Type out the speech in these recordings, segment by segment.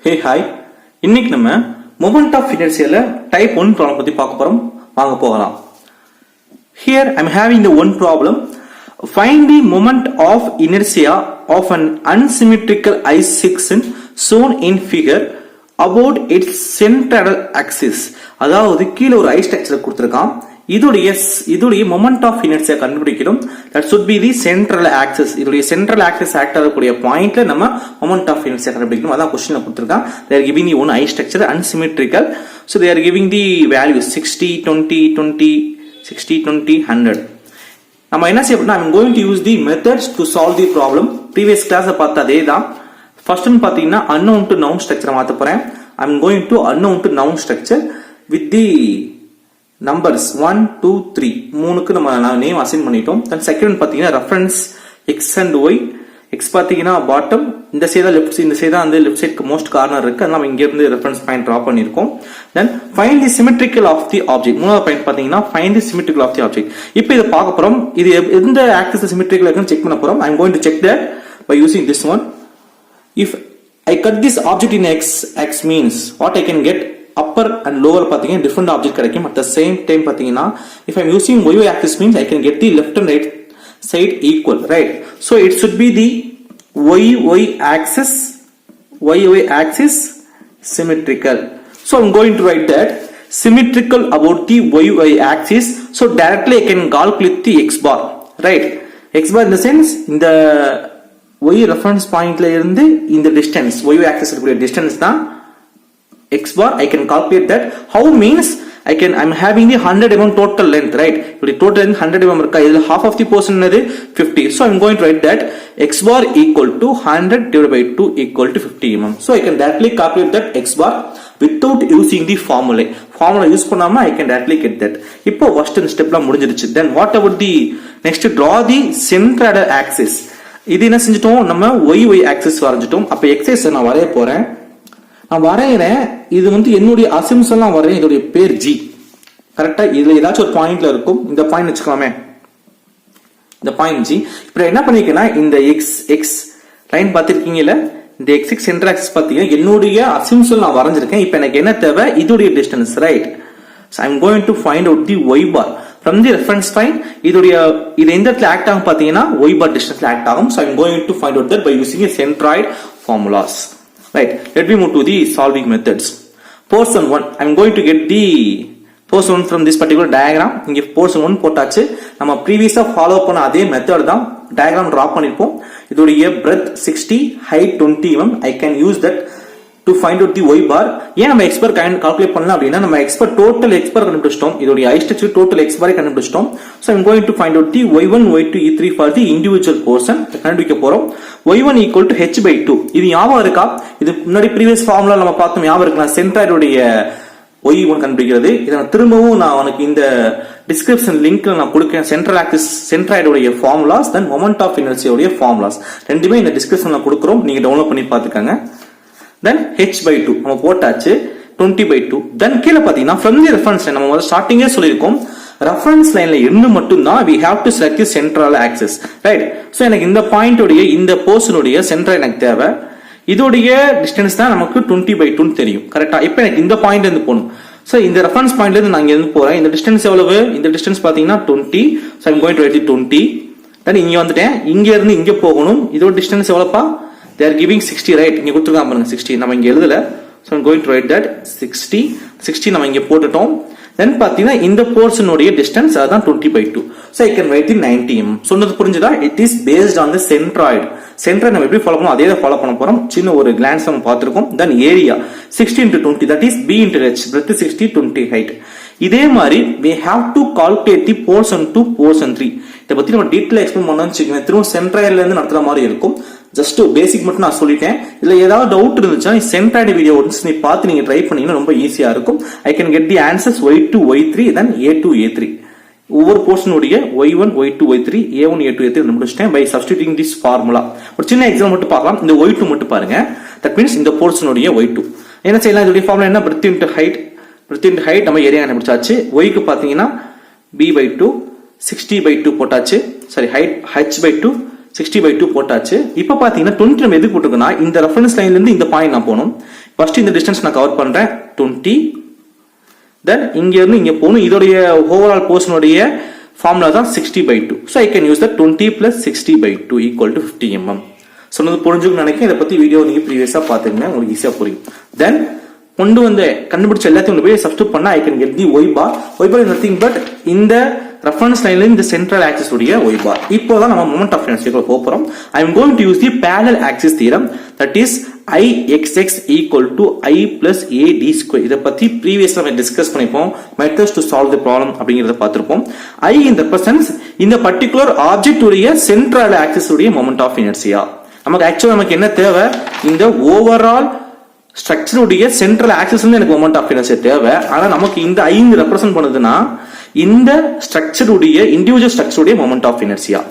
Hey hi, இன்னைக்கு நம்ம moment of inertiaல type 1 problem பத்தி பார்க்க போறோம். வாங்க போகலாம். Here I'm having the one problem. Find the moment of inertia of an unsymmetrical ice section shown in figure about its central axis. அதாவது கீழ ஒரு ice structure கொடுத்திருக்கான். இதுடைய moment of inertia கண்டுபிடிக்கணும். That should be the central axis. இதுடைய central axis act ஆகக்கூடிய பாயிண்ட்ல நம்ம moment of inertia கண்டுபிடிக்கணும். அதான் क्वेश्चनல கொடுத்திருக்கான். They are giving the one ice structure unsymmetrical. So they are giving the values 60, 20, 20, 60, 20, 100. நம்ம என்ன செய்யணும்? I'm going to use the methods to solve the problem. Previous class பார்த்த அதே தான். First one பாத்தீங்கன்னா unknown to noun structure மாத்த போறேன். I'm going to unknown to noun structure with the numbers 1, 2, 3 மூணுக்கு நம்ம நேம் அசைன் பண்ணிட்டோம். then second பாத்தீங்கன்னா reference x and y. x பாத்தீங்கன்னா bottom, இந்த சைடு லெஃப்ட் சைடு, இந்த சைடு அந்த லெஃப்ட் சைடுக்கு மோஸ்ட் கார்னர் இருக்கு. அதனால இங்க இருந்து ரெஃபரன்ஸ் பாயிண்ட் டிரா பண்ணிருக்கோம். then find the symmetrical of the object. மூணாவது பாயிண்ட் பாத்தீங்கன்னா find the symmetrical of the object. இப்போ இத பார்க்க போறோம். இது எந்த ஆக்சிஸ் சிமெட்ரிக்கல் இருக்குன்னு செக் பண்ண போறோம். I am going to check that by using this one. If I cut this object in x means what I can get upper and lower பாத்தீங்கன்னா different object கிடைக்கும். at the same time பாத்தீங்கன்னா if I am using y axis means I can get the left and right side equal, right? So it should be the y axis symmetrical. So I'm going to write that symmetrical about the y axis. So directly I can calculate the x bar, right? X bar in the sense இந்த y reference pointல இருந்து இந்த distance y axis இருக்கக்கூடிய distance தான் x bar. I can calculate that. How means I'm having the 100 mm total length, right? The total length 100 mm irukka, idhula half of the portion is 50. So I'm going to write that x bar equal to 100 divided by 2 equal to 50 mm. So I can directly calculate that x bar without using the formula use பண்ணாம I can directly get that. இப்போ first step la முடிஞ்சிருச்சு. Then what about the next? Draw the central axis. இது என்ன செஞ்சிட்டோம்? நம்ம y axis வரைஞ்சிட்டோம். அப்ப x நான் வரைய போறேன். நான் வரையறேன். இது என்னுடைய அசம்ப்ஷன்லாம் வரையறேன். இதோட பேர் g. கரெக்ட்டா இதுல ஏதாச்சும் ஒரு பாயிண்ட்ல இருக்கும். இந்த பாயிண்ட் வெச்சுக்கலாமே. இந்த பாயிண்ட் g. இப்போ என்ன பண்ணிருக்கேன்னா இந்த x லைன் பாத்திருக்கீங்கல, இந்த x சென்டர் ஆக்சிஸ் பாத்தீங்க. என்னுடைய அசம்ப்ஷன் நான் வரைஞ்சிருக்கேன். இப்போ எனக்கு என்ன தேவை? இதோட distance, right? So I'm going to find out the y bar from the reference point. இது எந்த இடத்துல ஆக்ட் ஆகும் பாத்தீங்கன்னா y bar டிஸ்டன்ஸ்ல ஆக்ட் ஆகும். So I'm going to find out that by using a centroid formulas. Right, let me move to the solving methods. Portion 1, I am going to get the portion 1 from this particular diagram. இங்க portion 1 போட்டாச்சு. நம்ம previously follow பண்ண அதே method தான். diagram draw பண்ணிருப்போம். இதோட breadth 60, height 20 mm. I can use that to find out the y bar. ஏன் நம்ம x bar calculate பண்ணலாம் அப்படினா நம்ம x bar total x bar கண்டுபிடிச்சிட்டோம். இதோட i structure total x bar கண்டுபிடிச்சிட்டோம். So I am going to find out the y1 y2 e3 for the individual portion. கண்டுபிடிக்க போறோம். y1 equal to h by 2. இது ஞாபகம் இருக்கா? இது முன்னாடி previous formula நம்ம பார்த்தோம். ஞாபகம் இருக்கலாம். centroid உடைய y1 கண்டுபிடிக்கிறது. இத திரும்பவும் நான் உங்களுக்கு இந்த description linkல நான் கொடுக்கிறேன். central axis centroid உடைய formulas, then moment of inertia உடைய formulas. ரெண்டுமே இந்த descriptionல கொடுக்கிறோம். நீங்க டவுன்லோட் பண்ணி பாத்துக்கங்க. then h by 2 நம்ம போட்டாச்சு. 20 by 2. then கீழ பாத்தீங்கன்னா from the reference line நம்ம முதல்ல ஸ்டார்டிங்கே சொல்லிருக்கோம். reference lineல இருந்து மட்டும் தான் we have to select the central axis, right? so எனக்கு இந்த பாயிண்ட் உடைய இந்த போர்ஷன் உடைய சென்டர் எனக்கு தேவை. இதோடைய டிஸ்டன்ஸ் தான் நமக்கு 20 by 2 தெரியும். கரெக்ட்டா? இப்போ எனக்கு இந்த பாயிண்ட்ல இருந்து போணும். சோ இந்த ரெஃபரன்ஸ் பாயிண்ட்ல இருந்து நான் இங்க இருந்து போறேன். இந்த டிஸ்டன்ஸ் எவ்வளவு? இந்த டிஸ்டன்ஸ் பாத்தீங்கன்னா 20. so I'm going to write it 20. then இங்க வந்துட்டேன். இங்க இருந்து இங்க போகணும். இதோட distance எவ்வளவுப்பா? they are giving 60, right? இங்க கொடுத்திருக்காங்க பாருங்க 60. நம்ம இங்க எழுதல. so I'm going to write that 60 நம்ம இங்க போட்டுட்டோம். then பாத்தீங்கன்னா இந்த போர்ஷன் உடைய டிஸ்டன்ஸ் அதான் 20 by 2. so I can write the 90 mm. சொன்னது புரிஞ்சுதா? it is based on the centroid. centroid நம்ம எப்படி ஃபாலோ பண்ணோம் அதே தான் ஃபாலோ பண்ண போறோம். சின்ன ஒரு glance நம்ம பார்த்திருக்கோம். then area 60 into 20, that is b into h. breadth 60, 20 height. இதே மாதிரி we have to calculate the portion 2 portion 3. இத பத்தி நம்ம டீடைலா எக்ஸ்பிளைன் பண்ணனும்னு வெச்சுக்கங்க. திரும்ப சென்ட்ராய்ட்ல இருந்து நடத்துற மாதிரி இருக்கும். ஜஸ்ட் பேசிக் மட்டும் நான் சொல்லிட்டேன். இதுல ஏதாவது டவுட் இருந்துச்சுன்னா சென்ட்ராய்டு வீடியோ ஒன்ஸ் நீ பார்த்து நீங்க ட்ரை பண்ணீங்கன்னா ரொம்ப ஈஸியா இருக்கும். I can get the answers y2 y3 then a2 a3. ஒவ்வொரு போர்ஷன் உடைய y1 y2 y3 a1 a2 a3 கண்டுபிடிச்சிட்டேன் by substituting this formula. ஒரு சின்ன எக்ஸாம்பிள் மட்டும் பார்க்கலாம். இந்த y2 மட்டும் பாருங்க. that means இந்த போர்ஷன் உடைய y2 என்ன செய்யலாம்? இதோட ஃபார்முலா என்ன? breadth into height நம்ம ஏரியா கண்டுபிடிச்சாச்சு. y க்கு பாத்தீங்கன்னா b by 2 60 by 2 போட்டாச்சு. சாரி height h by 2 60/2 போட்டாச்சு. இப்போ பாத்தீங்கன்னா 20 நம்ம எதுக்கு போட்டுருக்கோம்னா இந்த ரெஃபரன்ஸ் லைன்ல இருந்து இந்த பாயிண்ட் நான் போகணும். ஃபர்ஸ்ட் இந்த டிஸ்டன்ஸ் நான் கவர் பண்றேன் 20. தென் இங்க இருந்து இங்க போகணும். இதோடைய ஓவரால் போர்ஷனுடைய ஃபார்முலா தான் 60/2. So I can use the 20 + 60/2 = 50 mm. சொன்னது புரிஞ்சுக்கணும்னு நினைக்கிறேன். இதை பத்தி வீடியோ நீங்க ப்ரீவியஸா பாத்துங்க, உங்களுக்கு ஈஸியா புரியும். தென் கொண்டு வந்து கண்டுபிடிச்ச எல்லாத்தையும் போய் சப்ஸ்டிட்யூட் பண்ணா I can get the y bar. y bar is nothing but இந்த ரெஃபரன்ஸ் லைன்ல இந்த சென்ட்ரல் ஆக்சிஸ் உடைய y bar. இப்போதான் நம்ம மொமெண்ட் ஆஃப் இனர்ஷியா போறோம். I am going to use the parallel axis theorem, that is Ixx = I + AD². இத பத்தி previously நம்ம டிஸ்கஸ் பண்ணிப்போம். methods to solve the problem அப்படிங்கறத பார்த்திருப்போம். I in represents இந்த particular object உடைய central axis உடைய moment of inertia. நமக்கு ஆக்சுவலா நமக்கு என்ன தேவை, இந்த ஓவரால் ஸ்ட்ரக்சர் உடைய சென்ட்ரல் ஆக்சிஸ் எனக்கு மொமெண்ட் ஆஃப் இனர்ஷியா தேவை. ஆனா நமக்கு இந்த ஐ ரெப்ரசென்ட் பண்ணுதுன்னா இந்த ஸ்ட்ரக்சர் உடைய இண்டிவிஜுவல் ஸ்ட்ரக்சர் உடைய moment of inertia.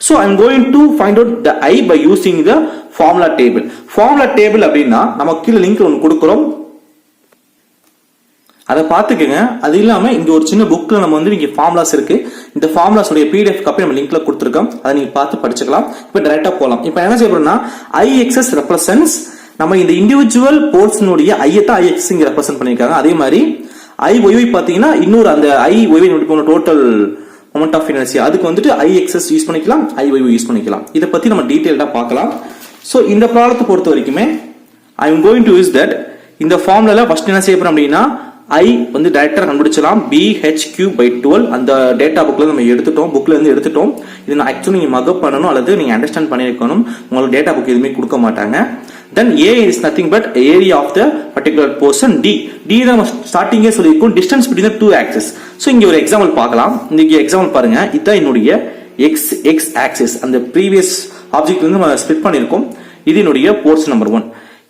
So I am going to find out the I by using the formula table. Formula table அப்படின்னா நமக்கு கீழ லிங்க் ஒன்னு கொடுக்கிறோம், அதை பார்த்துக்கங்க. அது இல்லாம இங்க ஒரு சின்ன புக்ல நம்ம வந்து இங்க ஃபார்முலாஸ் இருக்கு. இந்த ஃபார்முலாஸ் உடைய PDF காப்பி நம்ம லிங்க்ல கொடுத்திருக்கோம், அதை நீங்க பார்த்து படிச்சுக்கலாம். இப்போ டைரக்டா போலாம். இப்போ என்ன செய்யறோம்னா Ixx represents நம்ம இந்த இண்டிவிஜுவல் போர்ஷன் உடைய ஐயத்தை Ix இங்க ரெப்ரசென்ட் பண்ணிருக்காங்க. அதே மாதிரி Iy பாத்தீங்கன்னா இன்னொரு அந்த Iy போன டோட்டல் மொமெண்ட் ஆஃப் இனர்ஷியா, அதுக்கு வந்துட்டு Ixx யூஸ் பண்ணிக்கலாம், Iy யூஸ் பண்ணிக்கலாம். இத பத்தி நம்ம டீடைலா பார்க்கலாம். சோ இந்த ப்ராப்ளத்தை பொறுத்த வரைக்குமே I am going to use that. இந்த ஃபார்முலால ஃபர்ஸ்ட் என்ன செய்ய போறோம் அப்படினா I வந்து டைரக்டா கண்டுபிடிச்சலாம் bh^12. அந்த டேட்டா புக்ல நம்ம எடுத்துட்டோம், புக்ல இருந்து எடுத்துட்டோம். இது நான் ஆக்சுவலி நீங்க மகப் பண்ணனும் அல்லது நீங்க அண்டர்ஸ்டாண்ட் பண்ணிருக்கணும். உங்களுக்கு டேட்டா புக் எதுவுமே கொடுக்க மாட்டாங்க. Then A is nothing but area of the particular portion. D தான் ஸ்டார்டிங்கே சொல்லிருக்கோம், distance between the two axes. So இங்க ஒரு எக்ஸாம்பிள் பார்க்கலாம். இங்க எக்ஸாம்பிள் பாருங்க. இதான் என்னுடைய x axis. அந்த previous ஆப்ஜெக்ட்ல இருந்து நம்ம ஸ்ப்ளிட் பண்ணிருக்கோம். இது என்னுடைய போர்ஷன் நம்பர் 1.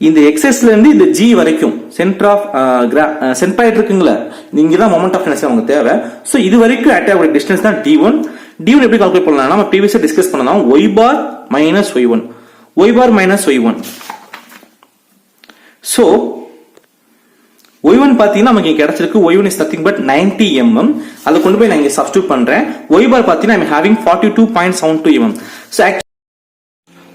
இந்த எக்ஸஸ்ல இருந்து இந்த G வரைக்கும் சென்டர் ஆஃப் சென்ட்ராய்டு இருக்குங்களா, இங்க தான் மொமெண்ட் ஆஃப் இனர்ஷியா நமக்கு தேவை. சோ இது வரைக்கும் அட்டாக் டிஸ்டன்ஸ் தான் D1. D1 எப்படி கால்குலேட் பண்ணலாம், நம்ம ப்ரீவியஸா டிஸ்கஸ் பண்ணலாம். y bar minus y1, y bar minus y1. So y1 பாத்தீங்கன்னா நமக்கு கிடைச்சிருக்கு, y1 is nothing but 90 mm. அதை கொண்டு போய் நான் இங்க சப்ஸ்டிட்யூட் பண்றேன். y bar பாத்தீங்கன்னா I'm having 42.72 mm. So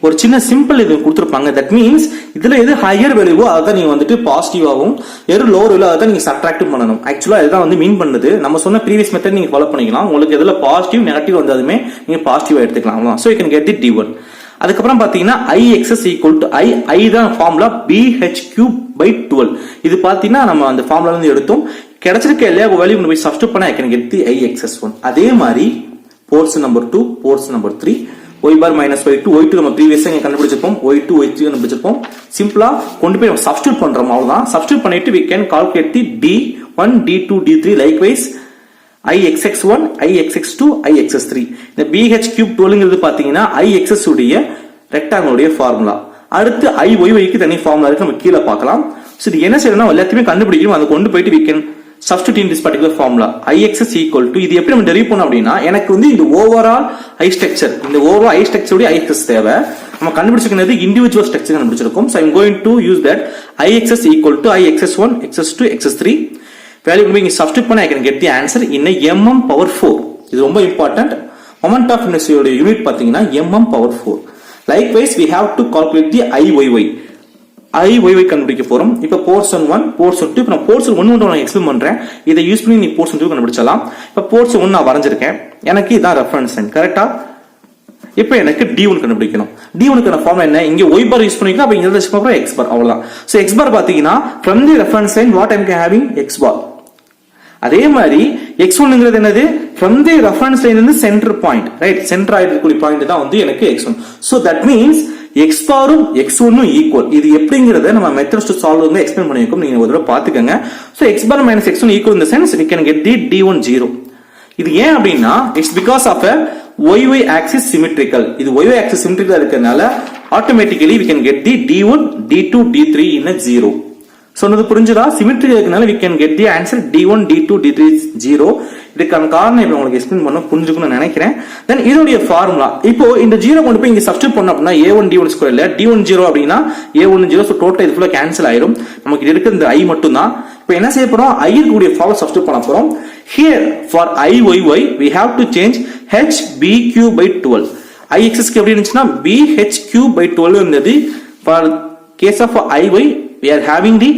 ஒரு சின்ன சிம்பிள் இது கொடுத்திருப்பாங்க. தட் மீன்ஸ் இதுல எது ஹையர் வேல்யூவோ அதான் நீங்க வந்துட்டு பாசிட்டிவாவும், எது லோவர் வேல்யூ அதான் நீங்க சப்ட்ராக்ட் பண்ணணும். ஆக்சுவலா இதுதான் வந்து மீன் பண்ணுது. நம்ம சொன்ன ப்ரீவியஸ் மெத்தட் நீங்க ஃபாலோ பண்ணிக்கலாம். உங்களுக்கு எதுல பாசிட்டிவ் நெகட்டிவ் வந்தாலுமே நீங்க பாசிட்டிவா எடுத்துக்கலாம். So you can get the D1. அதுக்கப்புறம் பாத்தீங்கன்னா Ixx = I தான் ஃபார்முலா bh^12. இது பாத்தீங்கன்னா நம்ம அந்த ஃபார்முலால இருந்து எடுத்தோம். கிடைச்சிருக்க எல்லா வேல்யூ கொண்டு போய் சப்ஸ்டிட்யூட் பண்ணா I can get the Ixx1. அதே மாதிரி portion number 2, portion number 3, y bar minus y2, y2 நம்ம ப்ரீவியஸா இங்க கண்டுபிடிச்சிருப்போம், y2 y3 கண்டுபிடிச்சிருப்போம். சிம்பிளா கொண்டு போய் நம்ம சப்ஸ்டிட்யூட் பண்றோம், அவ்வளவுதான். சப்ஸ்டிட்யூட் பண்ணிட்டு we can calculate the D1, D2, D3. likewise Ixx1, Ixx2, Ixx3. இந்த bh^12ங்கிறது பாத்தீங்கன்னா Ixx உடைய ரெக்டாங்கிள் உடைய ஃபார்முலா. அடுத்து Iyy க்கு தனி ஃபார்முலா இருக்கு, நம்ம கீழ பார்க்கலாம். சோ இது என்ன செய்யணும், எல்லாத்தையுமே கண்டுபிடிக்கணும். அதை கொண்டு போயிட்டு we can substitute in this particular formula. Ixx = இது எப்படி நம்ம டெரிவ் பண்ணோம் அப்படின்னா, எனக்கு வந்து இந்த ஓவரால் ஐ ஸ்ட்ரக்சர், இந்த ஓவரால் ஐ ஸ்ட்ரக்சர் உடைய Ixx தேவை. நம்ம கண்டுபிடிச்சிருக்கிறது இண்டிவிஜுவல் ஸ்ட்ரக்சர் கண்டுபிடிச்சிருக்கோம். So I am going to use that. Ixx = Ixx1, Ixx2, Ixx3. Value கொண்டு இங்க சப்ஸ்டிட்யூட் பண்ணா I can get the answer in mm^4. இது ரொம்ப இம்பார்ட்டன்ட். மொமெண்ட் ஆஃப் இனர்ஷியா உடைய யூனிட் பாத்தீங்கன்னா mm^4. likewise we have to calculate the Iyy கண்டுபிடிக்க போறோம். இப்ப போர்ஷன் 1, போர்ஷன் 2. இப்ப நான் போர்ஷன் 1 மட்டும் நான் எக்ஸ்பிளைன் பண்றேன். இதை யூஸ் பண்ணி நீ போர்ஷன் 2 கண்டுபிடிச்சலாம். இப்ப போர்ஷன் 1 நான் வரைஞ்சிருக்கேன், எனக்கு இதான் ரெஃபரன்ஸ் லைன், கரெக்ட்டா? இப்போ எனக்கு D1 கண்டுபிடிக்கணும். D1 க்கான ஃபார்முலா என்ன, இங்க y bar யூஸ் பண்ணிக்கலாம், அப்ப இங்க யூஸ் பண்றோம் x bar, அவ்வளவுதான். சோ x bar பாத்தீங்கன்னா from the reference line what I am having x bar. அதே மாதிரி x1ங்கிறது என்னது, from the reference line இருந்து சென்டர் பாயிண்ட், ரைட், சென்டராய்டு இருக்கக்கூடிய பாயிண்ட் தான் வந்து எனக்கு x1. so that means x பாரும் x1ம் ஈக்குவல். இது எப்படிங்கறத நம்ம மெத்தட்ஸ் டு சால்வ் எக்ஸ்பிளைன் பண்ணிருக்கோம், நீங்க ஒரு தடவை பாத்துக்கங்க. so x bar minus x1 equal in the sense we can get the D1 0. இது ஏன் அப்படின்னா it's because of a y axis symmetrical. இது y axis symmetrical இருக்கறனால automatically we can get the D1, D2, D3 in a 0. சொன்னது புரிஞ்சுதா? Symmetrical இருக்கனால we can get the answer D1, D2, D3 0. இதுக்கான காரணம் இப்ப உங்களுக்கு எக்ஸ்பிளைன் பண்ண புரிஞ்சுக்கணும்னு நினைக்கிறேன். தென் இதோடைய ஃபார்முலா இப்போ இந்த 0 கொண்டு போய் இங்க சப்ஸ்டிட்யூட் பண்ணோம் அப்படினா a1 d1 ஸ்கொயர் இல்ல d1 0 அப்படினா a1 0. சோ டோட்டல் இது ஃபுல்லா கேன்சல் ஆயிடும். நமக்கு இருக்க இந்த i மட்டும் தான். இப்போ என்ன செய்ய போறோம், i கூடிய ஃபார்முலா சப்ஸ்டிட்யூட் பண்ண போறோம். Here for Iyy we have to change h bq by 12. IXSக்கு எப்படி இருந்துச்சுன்னா BH cube by 12 இருந்தது. For case of IY we are having the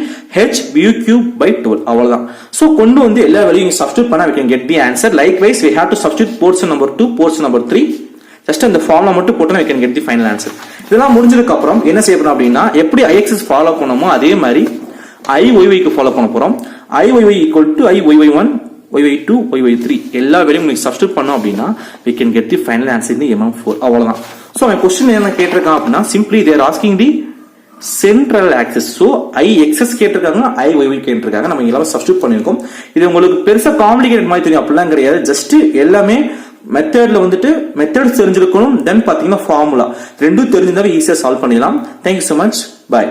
H BU cube by 12 அவ்வளவுதான். So கொண்டு வந்து எல்லா வேல்யூயும் substitute பண்ணா we can get the answer. Likewise we have to substitute portion number 2, portion number 3. Just அந்த formula மட்டும் போட்டா we can get the final answer. இதெல்லாம் முடிஞ்சதுக்கு அப்புறம் என்ன செய்யணும் அப்படின்னா எப்படி IXS ஃபாலோ பண்ணோமோ அதே மாதிரி IYY க்கு ஃபாலோ பண்ண போறோம். IYY equal to IYY1, YY2, YY3 எல்லா வேல்யூயும் நீங்க சப்ஸ்டிட்யூட் பண்ணோம் அப்படின்னா we can get the final answer in the MM4 அவ்வளவுதான். சோ அவன் क्वेश्चन என்ன கேட்டிருக்கான் அப்படின்னா simply they are asking the central axis. so IXS கேட்டிருக்காங்க, IYY கேட்டிருக்காங்க. நம்ம எல்லாமே சப்ஸ்டிட்யூட் பண்ணிருக்கோம். இது உங்களுக்கு பெருசா காம்ப்ளிகேட்டட் மாதிரி தெரியும் அப்படிலாம் கிடையாது. ஜஸ்ட் எல்லாமே மெத்தட்ல வந்துட்டு மெத்தட்ஸ் தெரிஞ்சிருக்கணும். தென் பாத்தீங்கன்னா ஃபார்முலா ரெண்டும் தெரிஞ்சிருந்தாவே ஈஸியா சால்வ் பண்ணிடலாம். Thank you so much. Bye.